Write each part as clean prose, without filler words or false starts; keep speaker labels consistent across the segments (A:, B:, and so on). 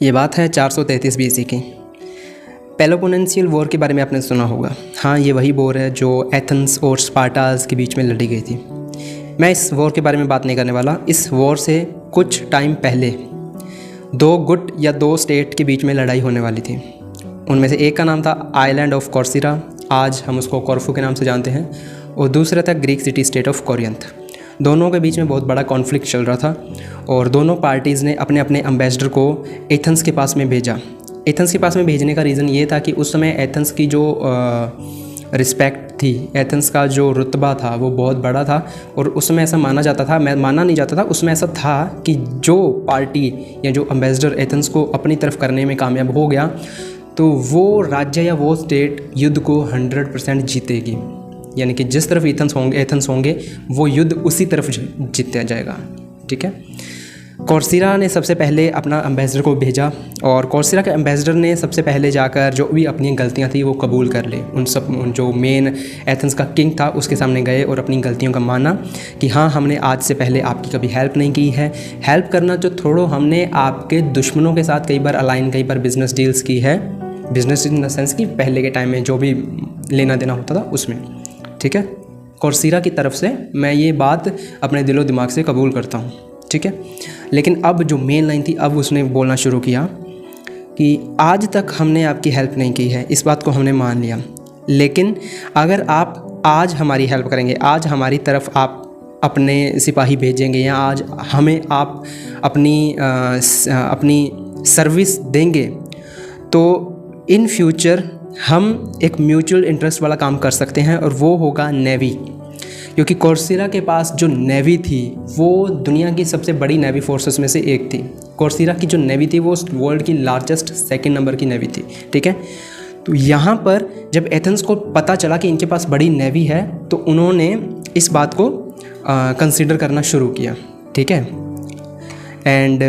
A: ये बात है 433 BC की। पेलोपोनेशियन वॉर के बारे में आपने सुना होगा। हाँ, ये वही वॉर है जो एथेंस और स्पार्टास के बीच में लड़ी गई थी। मैं इस वॉर के बारे में बात नहीं करने वाला। इस वॉर से कुछ टाइम पहले दो गुट या दो स्टेट के बीच में लड़ाई होने वाली थी। उनमें से एक का नाम था आइलैंड ऑफ कॉर्सिरा, आज हम उसको कॉर्फू के नाम से जानते हैं, और दूसरा था Greek city state of Corinth. दोनों के बीच में बहुत बड़ा कॉन्फ्लिक्ट चल रहा था और दोनों पार्टीज़ ने अपने अपने एम्बेसडर को एथेंस के पास में भेजा। एथेंस के पास में भेजने का रीज़न ये था कि उस समय एथेंस की जो रिस्पेक्ट थी, एथेंस का जो रुतबा था वो बहुत बड़ा था, और उसमें ऐसा माना जाता था, मैं माना नहीं जाता था, उसमें ऐसा था कि जो पार्टी या जो एम्बेसडर एथेंस को अपनी तरफ करने में कामयाब हो गया तो वो राज्य या वो स्टेट युद्ध को 100% जीतेगी। यानी कि जिस तरफ एथेंस होंगे वो युद्ध उसी तरफ जीता जाएगा। ठीक है। कॉर्सिरा ने सबसे पहले अपना एम्बेसडर को भेजा और कॉर्सिरा के एम्बेसडर ने सबसे पहले जाकर जो भी अपनी गलतियां थी वो कबूल कर ले। उन जो मेन एथेंस का किंग था उसके सामने गए और अपनी गलतियों का माना कि हाँ, हमने आज से पहले आपकी कभी हेल्प नहीं की है। हेल्प करना जो छोड़ो, हमने आपके दुश्मनों के साथ कई बार अलाइन, कई बार बिजनेस डील्स की है। बिजनेस इन द सेंस कि पहले के टाइम में जो भी लेना देना होता था उसमें। ठीक है। कॉर्सिरा की तरफ से मैं ये बात अपने दिलो दिमाग से कबूल करता हूँ। ठीक है। लेकिन अब जो मेन लाइन थी, अब उसने बोलना शुरू किया कि आज तक हमने आपकी हेल्प नहीं की है, इस बात को हमने मान लिया, लेकिन अगर आप आज हमारी हेल्प करेंगे, आज हमारी तरफ आप अपने सिपाही भेजेंगे या आज हमें आप अपनी सर्विस देंगे तो इन फ्यूचर हम एक म्यूचुअल इंटरेस्ट वाला काम कर सकते हैं, और वो होगा नेवी। क्योंकि कॉर्सिरा के पास जो नेवी थी वो दुनिया की सबसे बड़ी नेवी फोर्सेस में से एक थी। कॉर्सिरा की जो नेवी थी वो वर्ल्ड की लार्जेस्ट 2nd नंबर की नेवी थी। ठीक है। तो यहाँ पर जब एथेंस को पता चला कि इनके पास बड़ी नेवी है तो उन्होंने इस बात को कंसीडर करना शुरू किया। ठीक है। एंड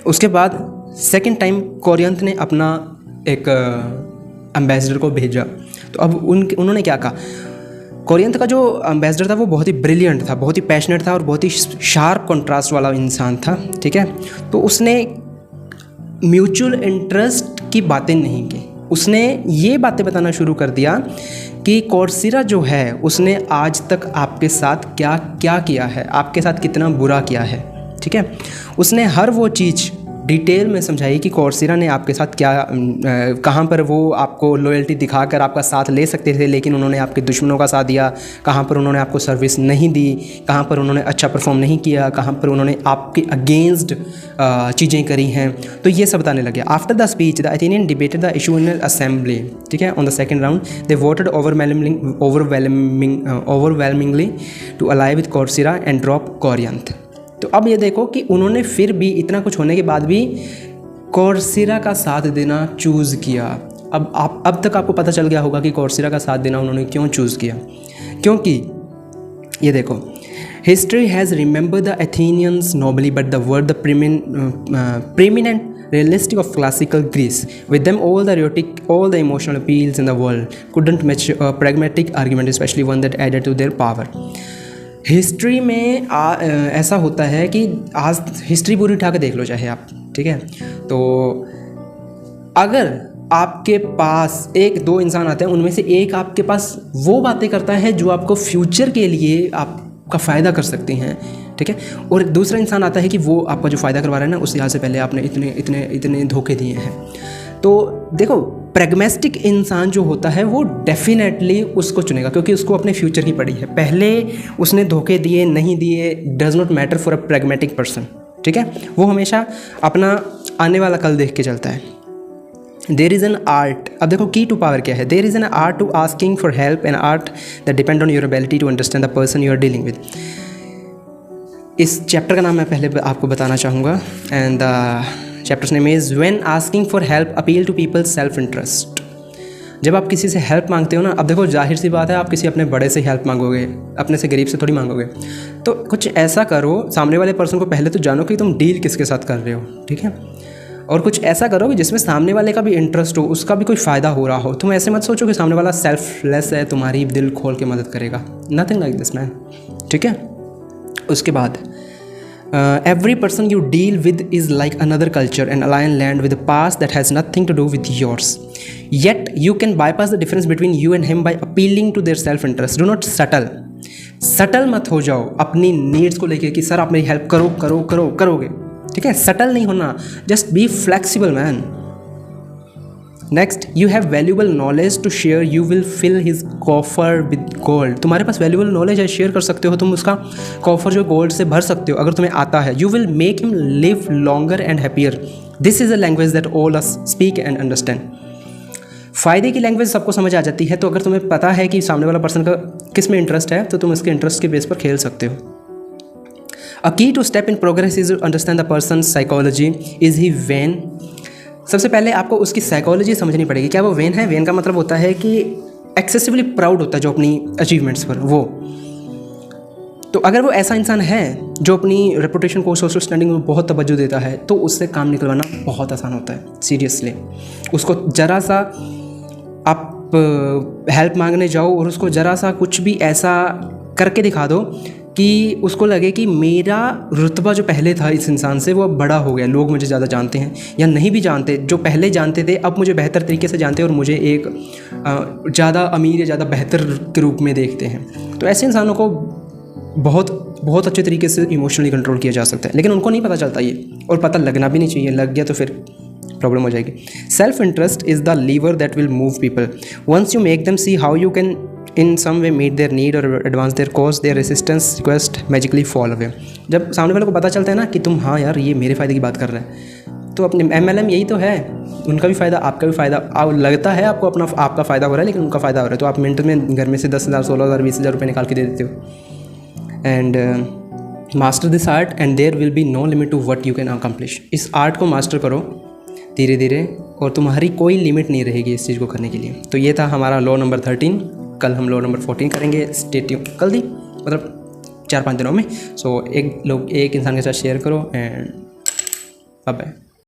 A: उसके बाद सेकेंड टाइम कोरिंथ ने अपना एक एम्बेसडर को भेजा। तो अब उन्होंने क्या कहा, कोरिंथ का जो एम्बेसडर था वो बहुत ही ब्रिलियंट था, बहुत ही पैशनेट था और बहुत ही शार्प कंट्रास्ट वाला इंसान था। ठीक है। तो उसने म्यूचुअल इंटरेस्ट की बातें नहीं की, उसने ये बातें बताना शुरू कर दिया कि कॉर्सिरा जो है उसने आज तक आपके साथ क्या क्या किया है, आपके साथ कितना बुरा किया है। ठीक है। उसने हर वो चीज़ डिटेल में समझाई कि कॉर्सिरा ने आपके साथ क्या, कहाँ पर वो आपको लॉयल्टी दिखाकर आपका साथ ले सकते थे लेकिन उन्होंने आपके दुश्मनों का साथ दिया, कहाँ पर उन्होंने आपको सर्विस नहीं दी, कहाँ पर उन्होंने अच्छा परफॉर्म नहीं किया, कहाँ पर उन्होंने आपके अगेंस्ट चीज़ें करी हैं। तो ये सब बताने लगे। After the speech the Athenian debated the issue in assembly. ठीक है। On the second round they voted overwhelmingly to ally with Corcyra and drop Corinth. तो अब ये देखो कि उन्होंने फिर भी इतना कुछ होने के बाद भी कॉर्सिरा का साथ देना चूज़ किया। अब तक आपको पता चल गया होगा कि कॉर्सिरा का साथ देना उन्होंने क्यों चूज़ किया। क्योंकि ये देखो, history has remember the Athenians nobly but the word the preeminent realistic of classical Greece. With them all the erotic, all the emotional appeals in the world couldn't match a pragmatic argument, especially one that added to their power. History में ऐसा होता है कि आज history पूरी उठा के देख लो चाहे आप। ठीक है। तो अगर आपके पास एक दो इंसान आते हैं, उनमें से एक आपके पास वो बातें करता है जो आपको फ्यूचर के लिए आपका फ़ायदा कर सकती हैं। ठीक है। और दूसरा इंसान आता है कि वो आपका जो फ़ायदा करवा रहा है ना, उस लिहाज से पहले आपने इतने धोखे दिए हैं। तो देखो, प्रैग्मेटिक इंसान जो होता है वो डेफिनेटली उसको चुनेगा क्योंकि उसको अपने फ्यूचर की पड़ी है। पहले उसने धोखे दिए नहीं दिए, does not matter for a pragmatic person. ठीक है। वो हमेशा अपना आने वाला कल देख के चलता है। There is an art. अब देखो, की टू पावर क्या है। There is an art to asking for help, an art that depend on your ability to understand the person you are dealing with. इस चैप्टर का नाम मैं पहले आपको बताना चाहूँगा, and chapter's name is when asking for help appeal to peoples self interest. जब आप किसी से हेल्प मांगते हो ना, अब देखो जाहिर सी बात है, आप किसी अपने बड़े से हेल्प मांगोगे, अपने से गरीब से थोड़ी मांगोगे। तो कुछ ऐसा करो, सामने वाले पर्सन को पहले तो जानो कि तुम डील किसके साथ कर रहे हो। ठीक है। और कुछ ऐसा करो कि जिसमें सामने वाले का भी इंटरेस्ट हो, उसका भी कोई फ़ायदा हो रहा हो। तुम ऐसे मत सोचो कि सामने वाला सेल्फलेस है, तुम्हारी दिल खोल के मदद करेगा। Nothing like this man. ठीक है। उसके बाद Every person you deal with is like another culture, an alien land with a past that has nothing to do with yours. Yet you can bypass the difference between you and him by appealing to their self-interest. Do not subtle मत हो जाओ अपनी needs को लेके कि sir आप मेरी help करोगे, ठीक है। सटल नहीं होना, just be flexible man. Next, you have valuable knowledge to share, you will fill his coffer with gold. तुम्हारे पास वैल्यूबल नॉलेज है, शेयर कर सकते हो, तुम उसका कॉफर जो गोल्ड से भर सकते हो अगर तुम्हें आता है। You will make him live longer and happier. This is a language that all us speak and understand. फ़ायदे की लैंग्वेज सबको समझ आ जाती है, तो अगर तुम्हें पता है कि सामने वाला पर्सन का किस में इंटरेस्ट है तो तुम उसके इंटरेस्ट के बेस पर खेल सकते हो। A key to step in progress is understand the person psychology. Is he vain? सबसे पहले आपको उसकी साइकोलॉजी समझनी पड़ेगी। क्या वो वेन है? वेन का मतलब होता है कि एक्सेसिवली प्राउड होता है जो अपनी अचीवमेंट्स पर, वो। तो अगर वो ऐसा इंसान है जो अपनी रेपुटेशन को, सोशल स्टैंडिंग में बहुत तवज्जो देता है, तो उससे काम निकलवाना बहुत आसान होता है। सीरियसली, उसको ज़रा सा आप हेल्प मांगने जाओ और उसको ज़रा सा कुछ भी ऐसा करके दिखा दो कि उसको लगे कि मेरा रुतबा जो पहले था इस इंसान से वो अब बड़ा हो गया, लोग मुझे ज़्यादा जानते हैं, या नहीं भी जानते, जो पहले जानते थे अब मुझे बेहतर तरीके से जानते हैं और मुझे एक ज़्यादा अमीर या ज़्यादा बेहतर के रूप में देखते हैं। तो ऐसे इंसानों को बहुत अच्छे तरीके से इमोशनली कंट्रोल किया जा सकता है, लेकिन उनको नहीं पता चलता ये, और पता लगना भी नहीं चाहिए। लग गया तो फिर प्रॉब्लम हो जाएगी। Self interest is the lever that will move people. Once you make them see how you can in some way meet their need or advance their cause, their resistance request magically fall away। जब सामने वाले को पता चलता है ना कि तुम हाँ यार ये मेरे फ़ायदे की बात कर रहे हैं, तो अपने MLM यही तो है, उनका भी फ़ायदा आपका भी फ़ायदा। लगता है आपको आपका फ़ायदा हो रहा है लेकिन उनका फ़ायदा हो रहा है, तो आप मिनट में घर में से 10,000 16,000 20,000 रुपये निकाल के दे देते हो। And master this art and there will be no limit to what you can accomplish. इस आर्ट को मास्टर करो धीरे धीरे और तुम्हारी कोई लिमिट नहीं रहेगी इस चीज़ को करने के लिए। तो ये था हमारा लॉ नंबर 13। कल हम लॉ नंबर 14 करेंगे। स्टे ट्यून, कल दी मतलब 4-5 दिनों में। सो एक इंसान के साथ शेयर करो एंड बाय बाय।